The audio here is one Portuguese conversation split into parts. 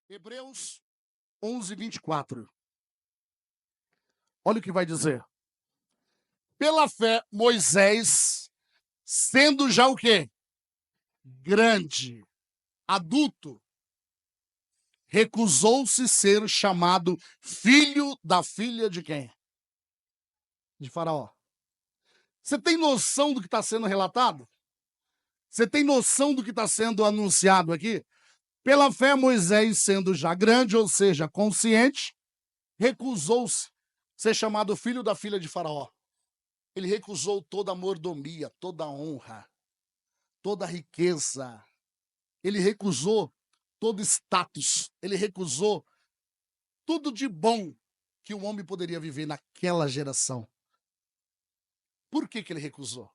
Hebreus 11, 24. Olha o que vai dizer. Pela fé, Moisés, sendo já o quê? Grande, adulto, recusou-se ser chamado filho da filha de quem? De Faraó. Você tem noção do que está sendo relatado? Você tem noção do que está sendo anunciado aqui? Pela fé, Moisés, sendo já grande, ou seja, consciente, recusou-se ser chamado filho da filha de Faraó. Ele recusou toda a mordomia, toda a honra, toda a riqueza. Ele recusou todo status. Ele recusou tudo de bom que o homem poderia viver naquela geração. Por que ele recusou?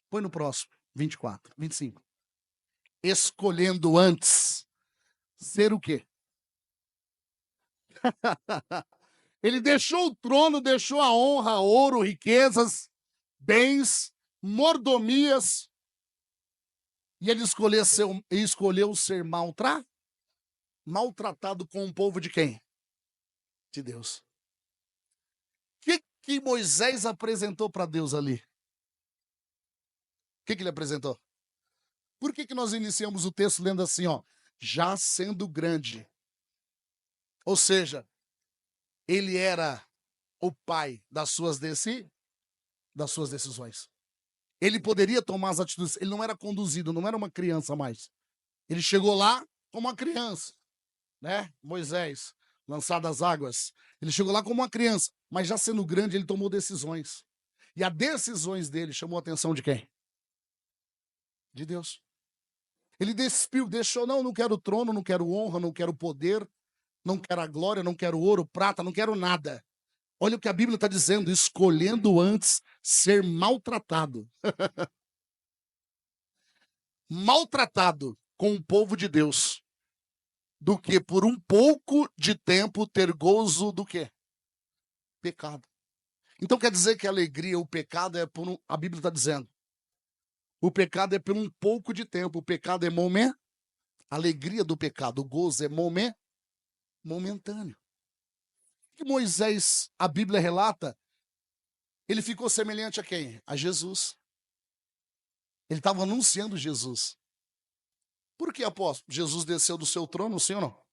Põe no próximo, 24, 25. Escolhendo antes ser o quê? Ele deixou o trono, deixou a honra, ouro, riquezas, bens, mordomias, e ele escolheu ser maltratado com o povo de quem? De Deus. O que Moisés apresentou para Deus ali? O que ele apresentou? Por que nós iniciamos o texto lendo assim, ó? Já sendo grande. Ou seja, ele era o pai das suas decisões. Ele poderia tomar as atitudes. Ele não era conduzido, não era uma criança mais. Ele chegou lá como uma criança, né? Moisés, lançado às águas. Ele chegou lá como uma criança, mas já sendo grande, ele tomou decisões. E as decisões dele chamou a atenção de quem? De Deus. Ele deixou, não quero trono, não quero honra, não quero poder, não quero a glória, não quero ouro, prata, não quero nada. Olha o que a Bíblia está dizendo, escolhendo antes ser maltratado. Maltratado com o povo de Deus, do que por um pouco de tempo ter gozo do quê? Pecado. Então quer dizer que a alegria, o pecado é por a Bíblia está dizendo. O pecado é por um pouco de tempo, o pecado é momentâneo. A alegria do pecado, o gozo é momentâneo. Que Moisés, a Bíblia relata, ele ficou semelhante a quem? A Jesus. Ele estava anunciando Jesus. Por que, apóstolo? Jesus desceu do seu trono, sim ou não?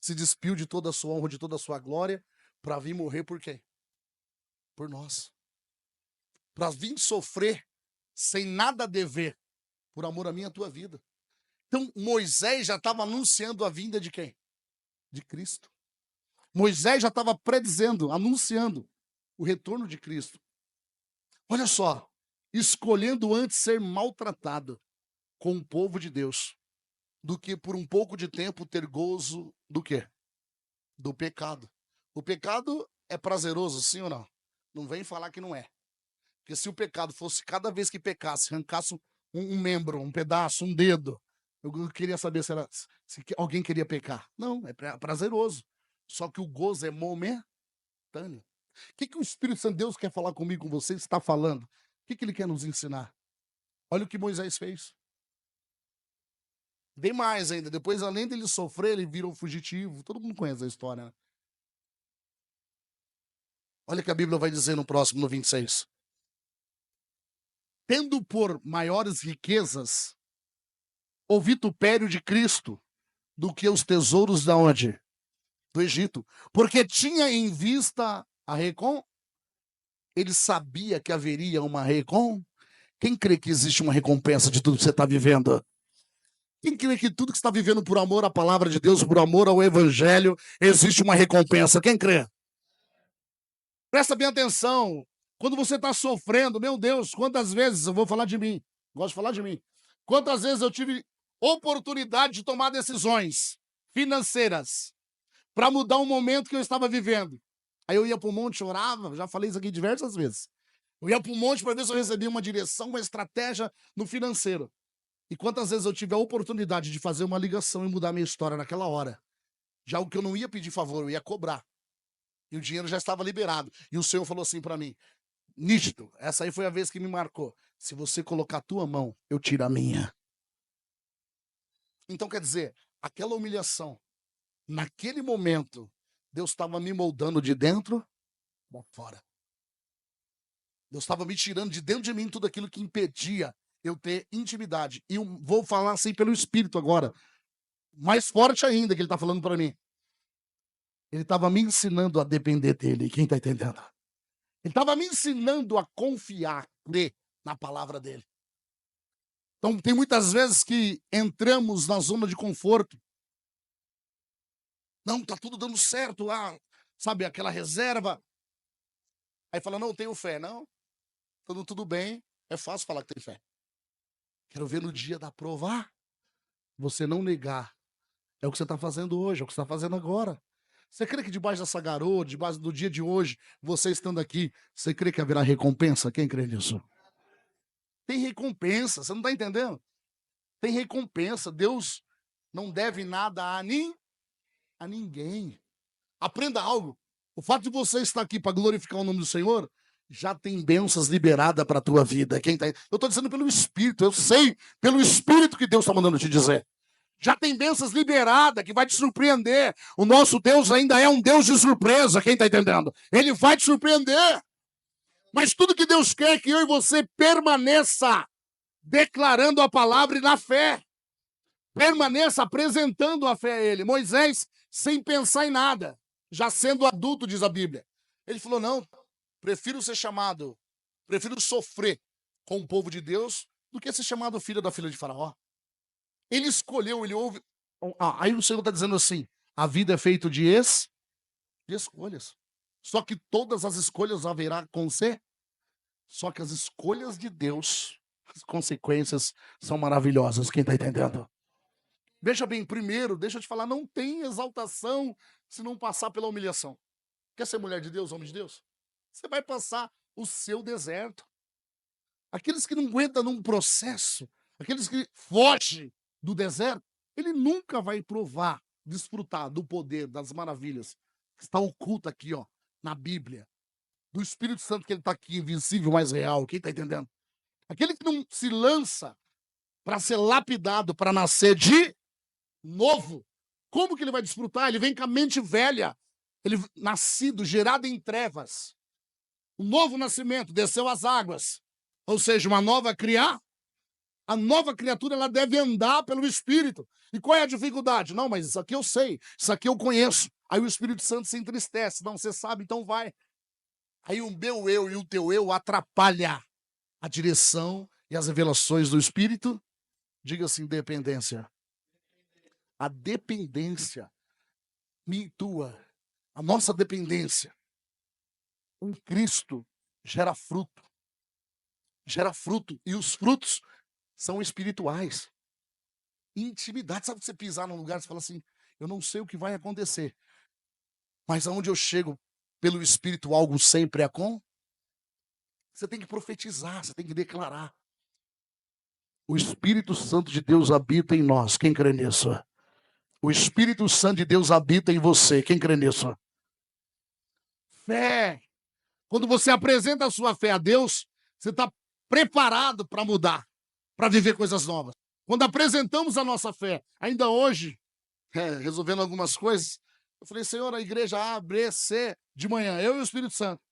Se despiu de toda a sua honra, de toda a sua glória, para vir morrer por quem? Por nós. Para vir sofrer sem nada dever, por amor à minha e à tua vida. Então, Moisés já estava anunciando a vinda de quem? De Cristo. Moisés já estava predizendo, anunciando o retorno de Cristo. Olha só, escolhendo antes ser maltratado com o povo de Deus, do que por um pouco de tempo ter gozo do quê? Do pecado. O pecado é prazeroso, sim ou não? Não vem falar que não é. Porque se o pecado fosse cada vez que pecasse, arrancasse um membro, um pedaço, um dedo, eu queria saber se alguém queria pecar. Não, é prazeroso. Só que o gozo é momentâneo. O que o Espírito Santo de Deus quer falar comigo, com você, está falando? O que ele quer nos ensinar? Olha o que Moisés fez. Tem mais ainda. Depois, além dele sofrer, ele virou fugitivo. Todo mundo conhece a história, né? Olha o que a Bíblia vai dizer no próximo, no 26. Tendo por maiores riquezas o vitupério de Cristo do que os tesouros da onde? Do Egito. Porque tinha em vista a ele sabia que haveria uma Quem crê que existe uma recompensa de tudo que você está vivendo? Quem crê que tudo que você está vivendo por amor à palavra de Deus, por amor ao evangelho, existe uma recompensa? Quem crê? Presta bem atenção. Quando você está sofrendo, meu Deus, quantas vezes, eu vou falar de mim, gosto de falar de mim, quantas vezes eu tive oportunidade de tomar decisões financeiras para mudar um momento que eu estava vivendo. Aí eu ia para o monte, chorava, já falei isso aqui diversas vezes. Eu ia para o monte para ver se eu recebia uma direção, uma estratégia no financeiro. E quantas vezes eu tive a oportunidade de fazer uma ligação e mudar minha história naquela hora. Já o que eu não ia pedir favor, eu ia cobrar. E o dinheiro já estava liberado. E o Senhor falou assim para mim, nítido, essa aí foi a vez que me marcou. Se você colocar a tua mão, eu tiro a minha. Então quer dizer, aquela humilhação, naquele momento, Deus estava me moldando de dentro para fora. Deus estava me tirando de dentro de mim tudo aquilo que impedia eu ter intimidade. E eu vou falar assim pelo Espírito agora, mais forte ainda que ele está falando para mim. Ele estava me ensinando a depender dele. Quem está entendendo? Ele estava me ensinando a confiar, crer na palavra dele. Então, tem muitas vezes que entramos na zona de conforto. Não, tá tudo dando certo lá, sabe, aquela reserva. Aí fala, não, tenho fé. Não, tudo bem. É fácil falar que tem fé. Quero ver no dia da prova. Você não negar. É o que você está fazendo hoje, é o que você está fazendo agora. Você crê que debaixo dessa garoa, debaixo do dia de hoje, você estando aqui, você crê que haverá recompensa? Quem crê nisso? Tem recompensa, você não está entendendo? Tem recompensa. Deus não deve nada a ninguém. Aprenda algo. O fato de você estar aqui para glorificar o nome do Senhor, já tem bênçãos liberadas para a tua vida. Quem tá... Eu estou dizendo pelo Espírito, eu sei pelo Espírito que Deus está mandando te dizer. Já tem bênçãos liberadas que vai te surpreender. O nosso Deus ainda é um Deus de surpresa, quem está entendendo? Ele vai te surpreender. Mas tudo que Deus quer é que eu e você permaneça declarando a palavra e na fé. Permaneça apresentando a fé a ele. Moisés, sem pensar em nada, já sendo adulto, diz a Bíblia. Ele falou, não, prefiro sofrer com o povo de Deus do que ser chamado filho da filha de Faraó. Ele escolheu, ele ouve. Aí o Senhor está dizendo assim, a vida é feita de escolhas. Só que todas as escolhas haverá com você. Só que as escolhas de Deus, as consequências são maravilhosas. Quem está entendendo? Veja bem, primeiro, deixa eu te falar, não tem exaltação se não passar pela humilhação. Quer ser mulher de Deus, homem de Deus? Você vai passar o seu deserto. Aqueles que não aguentam num processo, aqueles que fogem do deserto, ele nunca vai provar, desfrutar do poder, das maravilhas que está oculto aqui, ó, na Bíblia. Do Espírito Santo que ele está aqui, invisível, mais real. Quem está entendendo? Aquele que não se lança para ser lapidado, para nascer de novo. Como que ele vai desfrutar? Ele vem com a mente velha. Ele nascido, gerado em trevas. Um novo nascimento, desceu as águas. Ou seja, uma nova a nova criatura ela deve andar pelo Espírito. E qual é a dificuldade? Não, mas isso aqui eu sei, isso aqui eu conheço. Aí o Espírito Santo se entristece. Não, você sabe, então vai. Aí o meu eu e o teu eu atrapalha a direção e as revelações do Espírito. Diga assim, dependência. A dependência minha e tua, a nossa dependência em Cristo gera fruto. Gera fruto. E os frutos são espirituais. Intimidade. Sabe você pisar num lugar e fala assim, eu não sei o que vai acontecer. Mas aonde eu chego pelo Espírito, algo sempre é com. Você tem que profetizar, você tem que declarar. O Espírito Santo de Deus habita em nós. Quem crê nisso? O Espírito Santo de Deus habita em você. Quem crê nisso? Fé. Quando você apresenta a sua fé a Deus, você está preparado para mudar, para viver coisas novas. Quando apresentamos a nossa fé, ainda hoje, resolvendo algumas coisas, eu falei, Senhor, a igreja A, B, C, de manhã, eu e o Espírito Santo.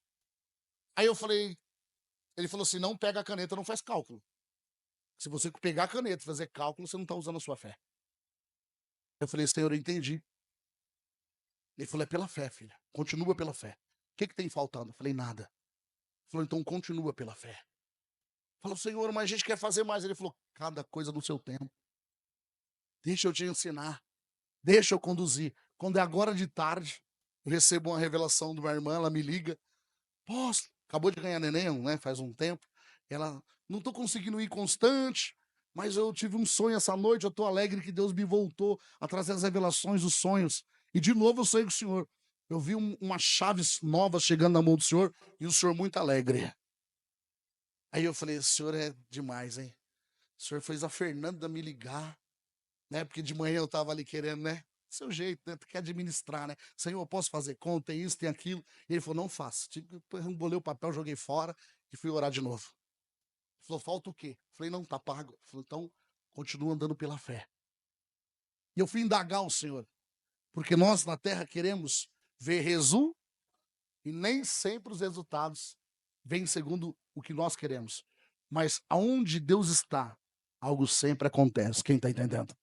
Aí eu falei, ele falou assim, não pega a caneta, não faz cálculo. Se você pegar a caneta e fazer cálculo, você não está usando a sua fé. Eu falei, Senhor, eu entendi. Ele falou, é pela fé, filha. Continua pela fé. O que tem faltando? Eu falei, nada. Ele falou, então continua pela fé. Falou, Senhor, mas a gente quer fazer mais. Ele falou, cada coisa no seu tempo. Deixa eu te ensinar. Deixa eu conduzir. Quando é agora de tarde, eu recebo uma revelação de uma irmã, ela me liga. Poxa, acabou de ganhar neném, né? Faz um tempo. Ela, não estou conseguindo ir constante, mas eu tive um sonho essa noite, eu estou alegre que Deus me voltou a trazer as revelações dos sonhos. E de novo eu sonhei com o Senhor. Eu vi umas chaves novas chegando na mão do Senhor e o Senhor muito alegre. Aí eu falei, o Senhor é demais, hein? O Senhor fez a Fernanda me ligar, né? Porque de manhã eu estava ali querendo, né? Seu jeito, né? Tu quer administrar, né? Senhor, eu posso fazer conta, tem isso, tem aquilo. E ele falou, não faça. Depois eu embolei o papel, joguei fora e fui orar de novo. Ele falou, falta o quê? Eu falei, não, tá pago. Ele falou, então, continua andando pela fé. E eu fui indagar o Senhor, porque nós na terra queremos ver resultado, e nem sempre os resultados vêm segundo o que nós queremos. Mas aonde Deus está, algo sempre acontece. Quem está entendendo?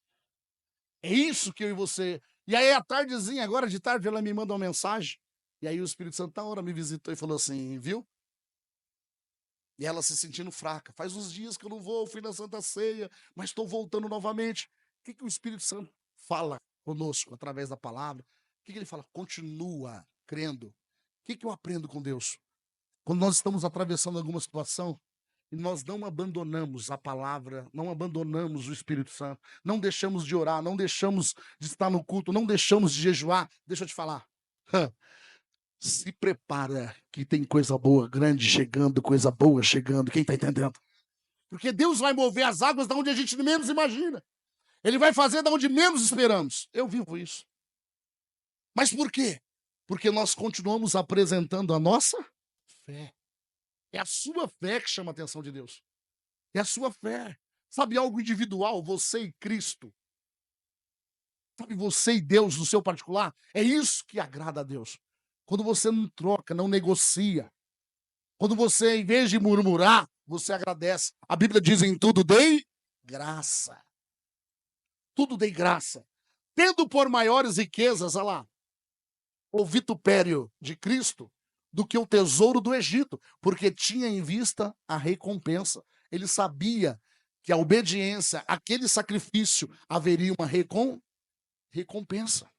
É isso que eu e você... E aí, à tardezinha, agora de tarde, ela me manda uma mensagem. E aí o Espírito Santo, na hora, me visitou e falou assim, viu? E ela se sentindo fraca. Faz uns dias que eu não vou, fui na Santa Ceia, mas estou voltando novamente. O que o Espírito Santo fala conosco através da palavra? O que ele fala? Continua crendo. O que eu aprendo com Deus? Quando nós estamos atravessando alguma situação, e nós não abandonamos a palavra, não abandonamos o Espírito Santo, não deixamos de orar, não deixamos de estar no culto, não deixamos de jejuar, deixa eu te falar. Se prepara que tem coisa boa, grande chegando, coisa boa chegando. Quem está entendendo? Porque Deus vai mover as águas da onde a gente menos imagina. Ele vai fazer da onde menos esperamos. Eu vivo isso. Mas por quê? Porque nós continuamos apresentando a nossa fé. É a sua fé que chama a atenção de Deus. É a sua fé. Sabe algo individual? Você e Cristo. Sabe, você e Deus no seu particular? É isso que agrada a Deus. Quando você não troca, não negocia. Quando você, em vez de murmurar, você agradece. A Bíblia diz em tudo dei graça. Tudo dei graça. Tendo por maiores riquezas, olha lá, o vitupério de Cristo do que o tesouro do Egito, porque tinha em vista a recompensa. Ele sabia que a obediência, aquele sacrifício, haveria uma recompensa.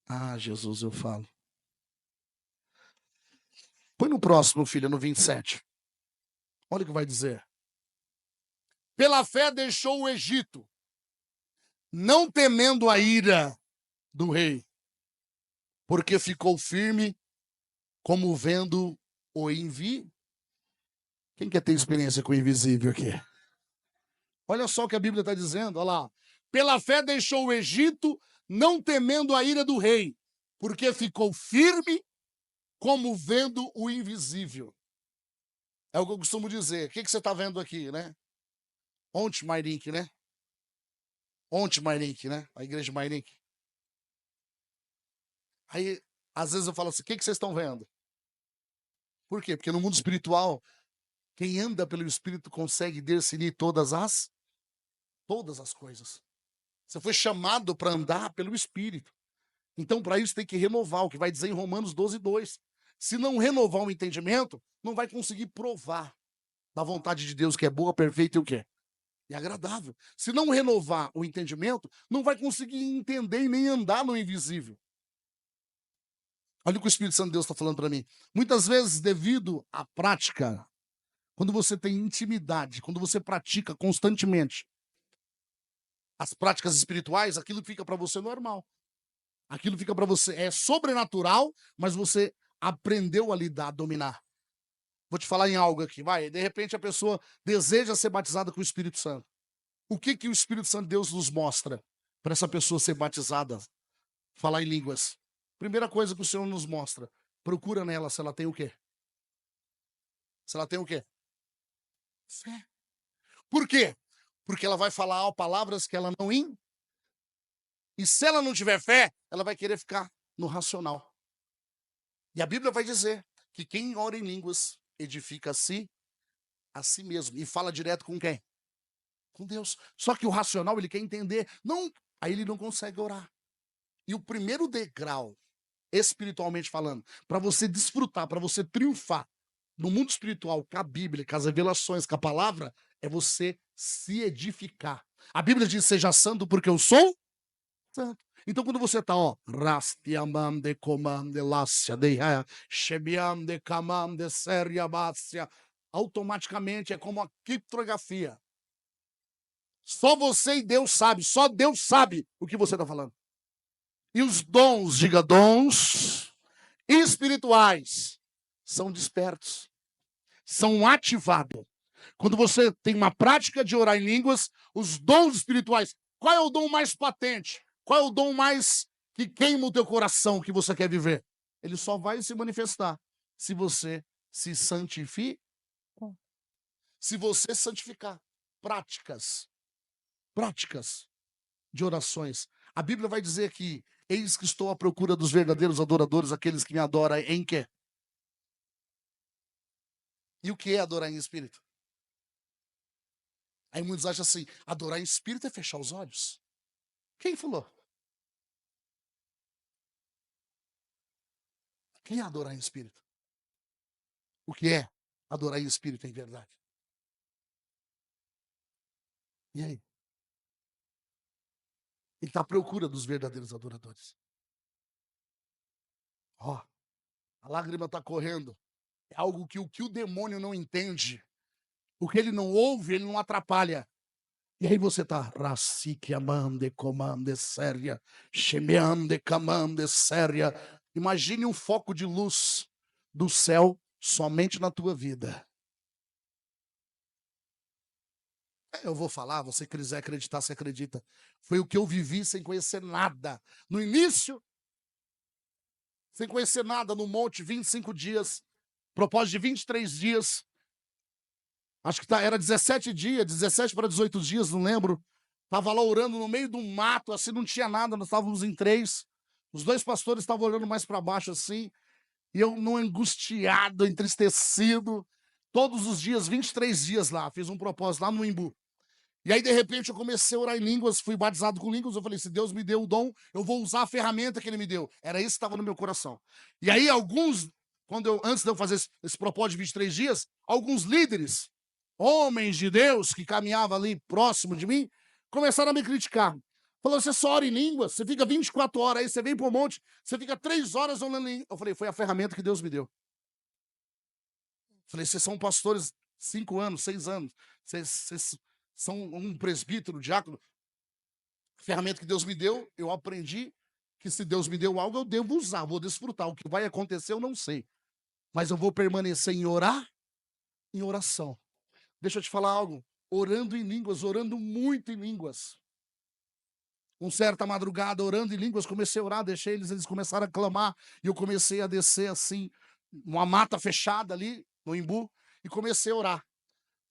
Ah, Jesus, eu falo. Põe no próximo, filha, no 27. Olha o que vai dizer. Pela fé deixou o Egito, não temendo a ira do rei, porque ficou firme, como vendo o invisível. Quem quer ter experiência com o invisível aqui? Olha só o que a Bíblia está dizendo, olha lá. Pela fé deixou o Egito, não temendo a ira do rei, porque ficou firme, como vendo o invisível. É o que eu costumo dizer. O que você está vendo aqui, né? Ontem, Mairink, né? Ontem, Mairink, né? A igreja de Mairink. Aí, às vezes eu falo assim, o que vocês estão vendo? Por quê? Porque no mundo espiritual, quem anda pelo Espírito consegue discernir todas as coisas. Você foi chamado para andar pelo Espírito. Então, para isso, tem que renovar, o que vai dizer em Romanos 12:2. Se não renovar o entendimento, não vai conseguir provar da vontade de Deus, que é boa, perfeita e o quê? E agradável. Se não renovar o entendimento, não vai conseguir entender e nem andar no invisível. Olha o que o Espírito Santo de Deus está falando para mim. Muitas vezes, devido à prática, quando você tem intimidade, quando você pratica constantemente as práticas espirituais, aquilo fica para você normal. Aquilo fica para você, é sobrenatural, mas você aprendeu a lidar, a dominar. Vou te falar em algo aqui, vai. De repente a pessoa deseja ser batizada com o Espírito Santo. O que o Espírito Santo de Deus nos mostra para essa pessoa ser batizada? Falar em línguas. Primeira coisa que o Senhor nos mostra, procura nela se ela tem o quê? Se ela tem o quê? Fé. Por quê? Porque ela vai falar palavras que ela não e se ela não tiver fé, ela vai querer ficar no racional. E a Bíblia vai dizer que quem ora em línguas edifica a si mesmo. E fala direto com quem? Com Deus. Só que o racional, ele quer entender. Não, aí ele não consegue orar. E o primeiro degrau, espiritualmente falando, para você desfrutar, para você triunfar no mundo espiritual, com a Bíblia, com as revelações, com a palavra, é você se edificar. A Bíblia diz, seja santo porque eu sou santo. Então, quando você está, ó, rastiamam de comam de lácia, de shebiam de camam de seriabácia, automaticamente é como a criptografia. Só você e Deus sabe, só Deus sabe o que você está falando. E os dons, diga dons espirituais, são despertos, são ativados. Quando você tem uma prática de orar em línguas, os dons espirituais, qual é o dom mais patente? Qual é o dom mais que queima o teu coração que você quer viver? Ele só vai se manifestar se você se santificar. Se você santificar. Práticas. de orações. A Bíblia vai dizer que eis que estou à procura dos verdadeiros adoradores, aqueles que me adoram em quê? E o que é adorar em espírito? Aí muitos acham assim, adorar em espírito é fechar os olhos. Quem falou? Quem é adorar em espírito? O que é adorar em espírito em verdade? E aí? Ele está à procura dos verdadeiros adoradores. Ó, a lágrima está correndo. É algo que o demônio não entende. O que ele não ouve, ele não atrapalha. E aí você está, racique amande comande séria, chemeande camande séria. Imagine um foco de luz do céu somente na tua vida. Eu vou falar, você quiser acreditar, você acredita. Foi o que eu vivi sem conhecer nada. No início, sem conhecer nada, no monte, 25 dias, propósito de 23 dias. Acho que era 17 dias, 17 para 18 dias, não lembro. Estava lá orando no meio do mato, assim, não tinha nada, nós estávamos em 3. Os 2 pastores estavam olhando mais para baixo, assim, e eu não angustiado, entristecido. Todos os dias, 23 dias lá, fiz um propósito lá no Imbu. E aí, de repente, eu comecei a orar em línguas, fui batizado com línguas. Eu falei: se Deus me deu o dom, eu vou usar a ferramenta que Ele me deu. Era isso que estava no meu coração. E aí, antes de eu fazer esse propósito de 23 dias, alguns líderes, homens de Deus que caminhavam ali próximo de mim, começaram a me criticar. Falou: você só ora em línguas, você fica 24 horas aí, você vem para o monte, você fica 3 horas orando em línguas. Eu falei: foi a ferramenta que Deus me deu. Falei: vocês são pastores 5 anos, 6 anos, vocês são um presbítero, diácono. A ferramenta que Deus me deu, eu aprendi que se Deus me deu algo, eu devo usar, vou desfrutar. O que vai acontecer, eu não sei. Mas eu vou permanecer em oração. Deixa eu te falar algo. Orando em línguas, orando muito em línguas. Um certa madrugada, orando em línguas, comecei a orar, deixei eles começaram a clamar, e eu comecei a descer assim, uma mata fechada ali, no Imbu, e comecei a orar.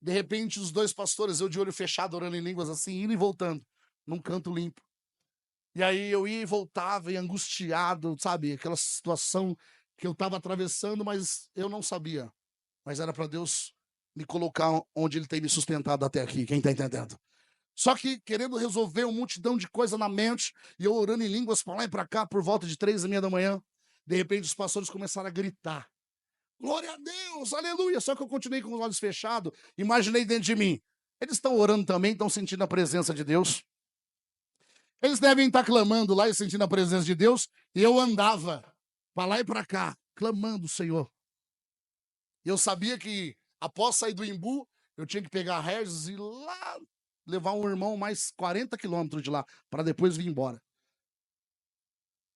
De repente, os 2 pastores, eu de olho fechado, orando em línguas assim, indo e voltando, num canto limpo. E aí eu ia e voltava, e angustiado, sabe? Aquela situação que eu estava atravessando, mas eu não sabia. Mas era para Deus me colocar onde Ele tem me sustentado até aqui. Quem está entendendo? Só que querendo resolver uma multidão de coisa na mente, e eu orando em línguas para lá e para cá, por volta de 3h30 da manhã, de repente os pastores começaram a gritar: glória a Deus, aleluia. Só que eu continuei com os olhos fechados, imaginei dentro de mim: eles estão orando também, estão sentindo a presença de Deus. Eles devem estar clamando lá e sentindo a presença de Deus, e eu andava para lá e para cá, clamando o Senhor. E eu sabia que, após sair do Imbu, eu tinha que pegar a Regis e ir lá levar um irmão mais 40 quilômetros de lá, para depois vir embora.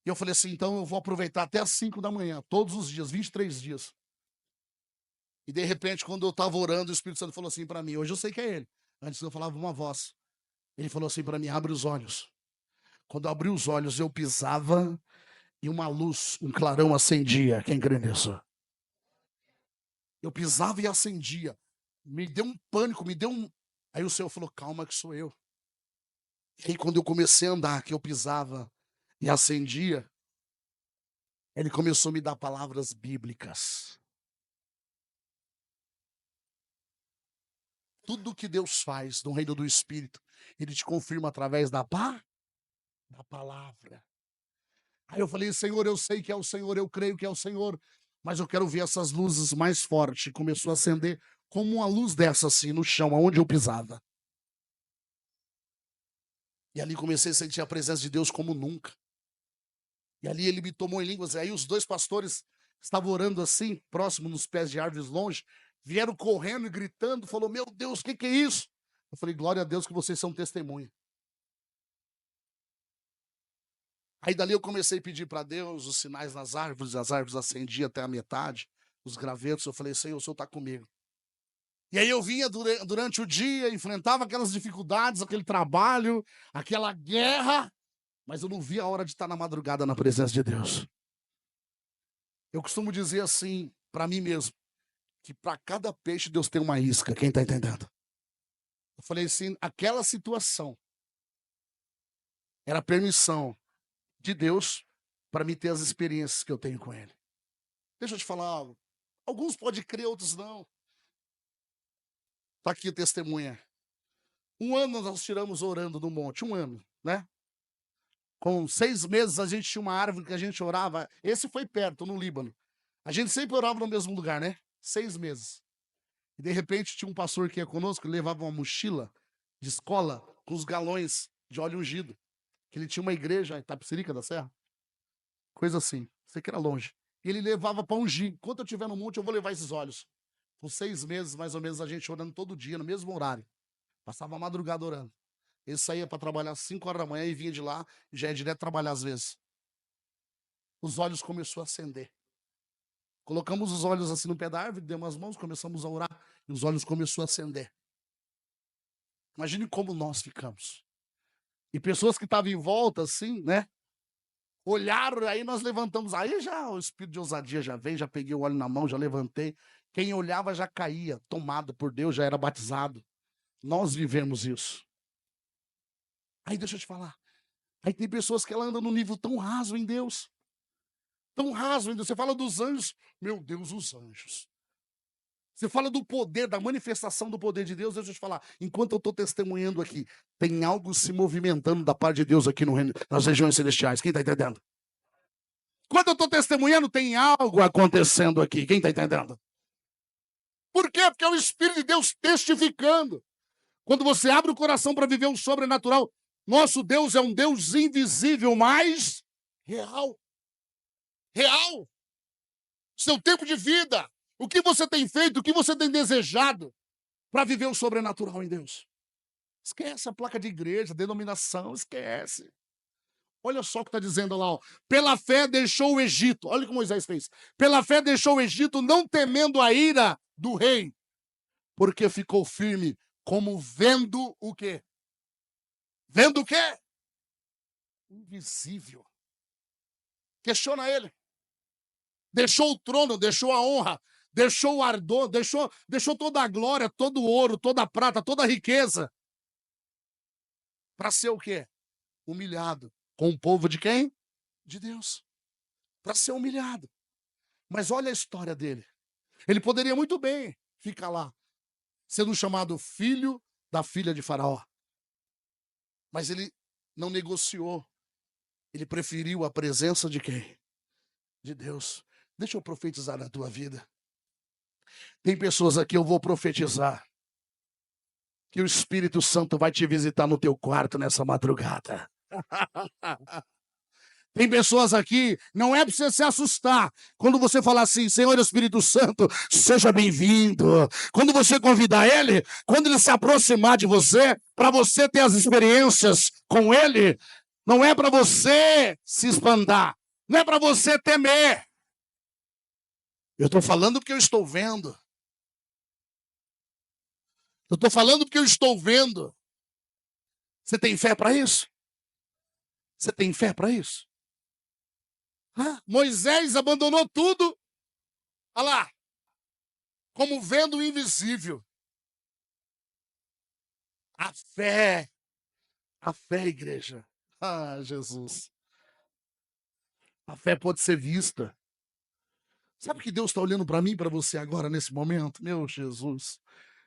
E eu falei assim: então eu vou aproveitar até as 5 da manhã, todos os dias, 23 dias. E de repente, quando eu estava orando, o Espírito Santo falou assim para mim: hoje eu sei que é ele. Antes eu falava uma voz. Ele falou assim para mim: abre os olhos. Quando eu abri os olhos, eu pisava e uma luz, um clarão acendia. Quem crê nisso? Eu pisava e acendia. Me deu um pânico, me deu um. Aí o Senhor falou: calma, que sou eu. E aí, quando eu comecei a andar, que eu pisava e acendia, ele começou a me dar palavras bíblicas. Tudo que Deus faz no reino do Espírito, Ele te confirma através da palavra. Aí eu falei: Senhor, eu sei que é o Senhor, eu creio que é o Senhor, mas eu quero ver essas luzes mais fortes. Começou a acender como uma luz dessa assim no chão, aonde eu pisava. E ali comecei a sentir a presença de Deus como nunca. E ali ele me tomou em línguas. E aí os 2 pastores estavam orando assim, próximo nos pés de árvores longe, vieram correndo e gritando, falou: meu Deus, o que é isso? Eu falei: glória a Deus que vocês são testemunha. Aí dali eu comecei a pedir para Deus os sinais nas árvores, as árvores acendiam até a metade, os gravetos. Eu falei: Senhor, o Senhor está comigo. E aí eu vinha durante o dia, enfrentava aquelas dificuldades, aquele trabalho, aquela guerra, mas eu não via a hora de estar na madrugada na presença de Deus. Eu costumo dizer assim para mim mesmo, que para cada peixe Deus tem uma isca. Quem está entendendo? Eu falei assim: aquela situação Era a permissão de Deus para me ter as experiências que eu tenho com Ele. Deixa eu te falar algo. Alguns podem crer, outros não. Está aqui a testemunha. 1 ano nós tiramos orando no monte, 1 ano, né? Com 6 meses a gente tinha uma árvore que a gente orava. Esse foi perto, no Líbano. A gente sempre orava no mesmo lugar, né? 6 meses. E de repente tinha um pastor que ia conosco, ele levava uma mochila de escola com os galões de óleo ungido. Que ele tinha uma igreja em Itapecerica da Serra. Coisa assim. Sei que era longe. E ele levava para ungir. Enquanto eu estiver no monte, eu vou levar esses óleos. Com 6 meses, mais ou menos, a gente orando todo dia, no mesmo horário. Passava a madrugada orando. Ele saía para trabalhar às 5 horas da manhã e vinha de lá, e já ia direto trabalhar às vezes. Os olhos começaram a acender. Colocamos os olhos assim no pé da árvore, demos as mãos, começamos a orar, e os olhos começaram a acender. Imagine como nós ficamos. E pessoas que estavam em volta, assim, né? Olharam, aí nós levantamos. Aí já o espírito de ousadia já veio, já peguei o óleo na mão, já levantei. Quem olhava já caía, tomado por Deus, já era batizado. Nós vivemos isso. Aí deixa eu te falar. Aí tem pessoas que ela andam num nível tão raso em Deus. Tão raso em Deus. Você fala dos anjos. Meu Deus, os anjos. Você fala do poder, da manifestação do poder de Deus. Deixa eu te falar. Enquanto eu estou testemunhando aqui, tem algo se movimentando da parte de Deus aqui no reino, nas regiões celestiais. Quem está entendendo? Quando eu estou testemunhando, tem algo acontecendo aqui. Quem está entendendo? Por quê? Porque é o Espírito de Deus testificando. Quando você abre o coração para viver um sobrenatural, nosso Deus é um Deus invisível, mas real. Real. Seu tempo de vida. O que você tem feito, o que você tem desejado para viver o sobrenatural em Deus. Esquece a placa de igreja, denominação, esquece. Olha só o que está dizendo lá, ó. Pela fé deixou o Egito. Olha o que Moisés fez. Pela fé deixou o Egito, não temendo a ira do rei, porque ficou firme, como vendo o quê? Vendo o quê? Invisível. Questiona ele. Deixou o trono, deixou a honra, deixou o ardor, deixou toda a glória, todo o ouro, toda a prata, toda a riqueza. Para ser o quê? Humilhado. Com o povo de quem? De Deus. Para ser humilhado. Mas olha a história dele. Ele poderia muito bem ficar lá, sendo chamado filho da filha de Faraó. Mas ele não negociou. Ele preferiu a presença de quem? De Deus. Deixa eu profetizar na tua vida. Tem pessoas aqui, eu vou profetizar, que o Espírito Santo vai te visitar no teu quarto nessa madrugada. Tem pessoas aqui, não é para você se assustar. Quando você falar assim, Senhor Espírito Santo, seja bem-vindo. Quando você convidar Ele, quando Ele se aproximar de você, para você ter as experiências com Ele, não é para você se espantar, não é para você temer. Eu estou falando porque eu estou vendo. Eu estou falando porque eu estou vendo. Você tem fé para isso? Você tem fé para isso? Moisés abandonou tudo. Olha lá. Como vendo o invisível. A fé, igreja. Ah, Jesus. A fé pode ser vista. Sabe que Deus está olhando para mim e para você agora, nesse momento? Meu Jesus.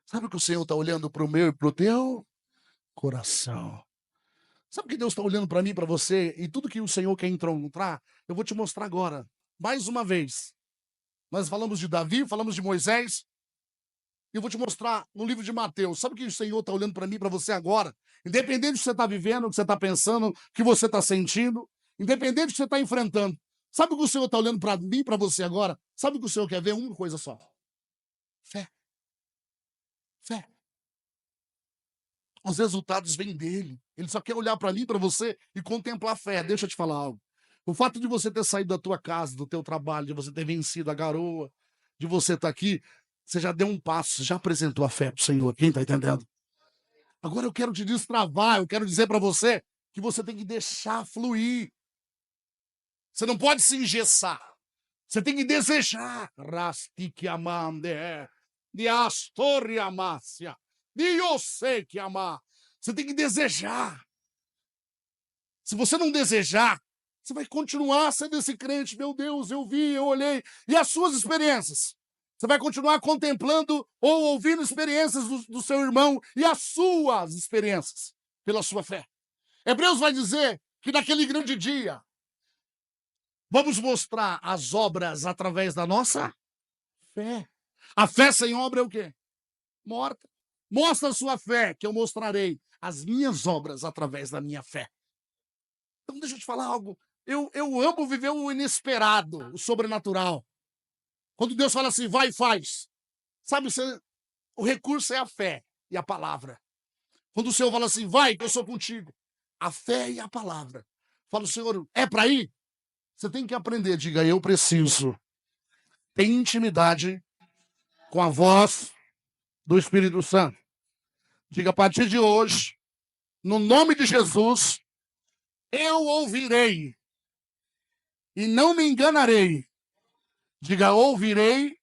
Sabe que o Senhor está olhando para o meu e para o teu coração. Sabe que Deus está olhando para mim e para você? E tudo que o Senhor quer encontrar, eu vou te mostrar agora. Mais uma vez. Nós falamos de Davi, falamos de Moisés. E eu vou te mostrar no livro de Mateus. Sabe o que o Senhor está olhando para mim e para você agora? Independente do que você está vivendo, o que você está pensando, o que você está sentindo, independente do que você está enfrentando. Sabe o que o Senhor está olhando para mim e para você agora? Sabe o que o Senhor quer ver? Uma coisa só. Fé. Fé. Os resultados vêm dele. Ele só quer olhar para mim, para você e contemplar a fé. Deixa eu te falar algo. O fato de você ter saído da tua casa, do teu trabalho, de você ter vencido a garoa, de você estar aqui, você já deu um passo, você já apresentou a fé para o Senhor. Quem está entendendo? Agora eu quero te destravar, eu quero dizer para você que você tem que deixar fluir. Você não pode se engessar. Você tem que desejar. Rastique amande, de astoria amácia, de eu sei que amar. Você tem que desejar. Se você não desejar, você vai continuar sendo esse crente. Meu Deus, eu vi, eu olhei. E as suas experiências? Você vai continuar contemplando ou ouvindo experiências do seu irmão e as suas experiências pela sua fé. Hebreus vai dizer que naquele grande dia, vamos mostrar as obras através da nossa fé. A fé sem obra é o quê? Morta. Mostra a sua fé, que eu mostrarei as minhas obras através da minha fé. Então, deixa eu te falar algo. Eu amo viver o inesperado, o sobrenatural. Quando Deus fala assim, vai e faz. Sabe, o recurso é a fé e a palavra. Quando o Senhor fala assim, vai, que eu sou contigo. A fé e a palavra. Fala, Senhor, é para ir? Você tem que aprender, diga, eu preciso ter intimidade com a voz do Espírito Santo. Diga, a partir de hoje, no nome de Jesus, eu ouvirei e não me enganarei. Diga, ouvirei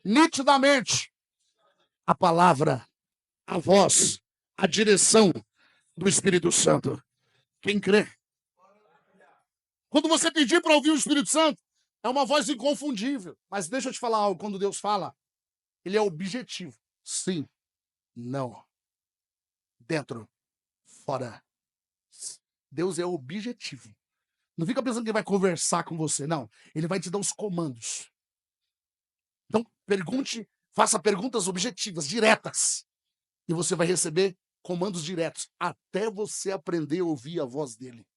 nitidamente a palavra, a voz, a direção do Espírito Santo. Quem crê? Quando você pedir para ouvir o Espírito Santo, é uma voz inconfundível. Mas deixa eu te falar algo, quando Deus fala, ele é objetivo. Sim, não. Dentro, fora. Deus é objetivo. Não fica pensando que ele vai conversar com você, não. Ele vai te dar os comandos. Então, pergunte, faça perguntas objetivas, diretas. E você vai receber comandos diretos, até você aprender a ouvir a voz dele.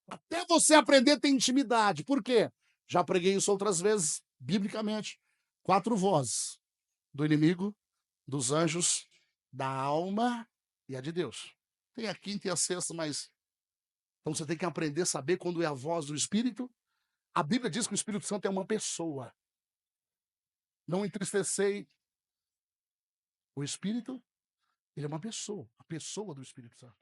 Até você aprender a ter intimidade. Por quê? Já preguei isso outras vezes, biblicamente. 4 vozes. Do inimigo, dos anjos, da alma e a de Deus. Tem a quinta e a sexta, mas... Então você tem que aprender a saber quando é a voz do Espírito. A Bíblia diz que o Espírito Santo é uma pessoa. Não entristecei o Espírito, ele é uma pessoa. A pessoa do Espírito Santo.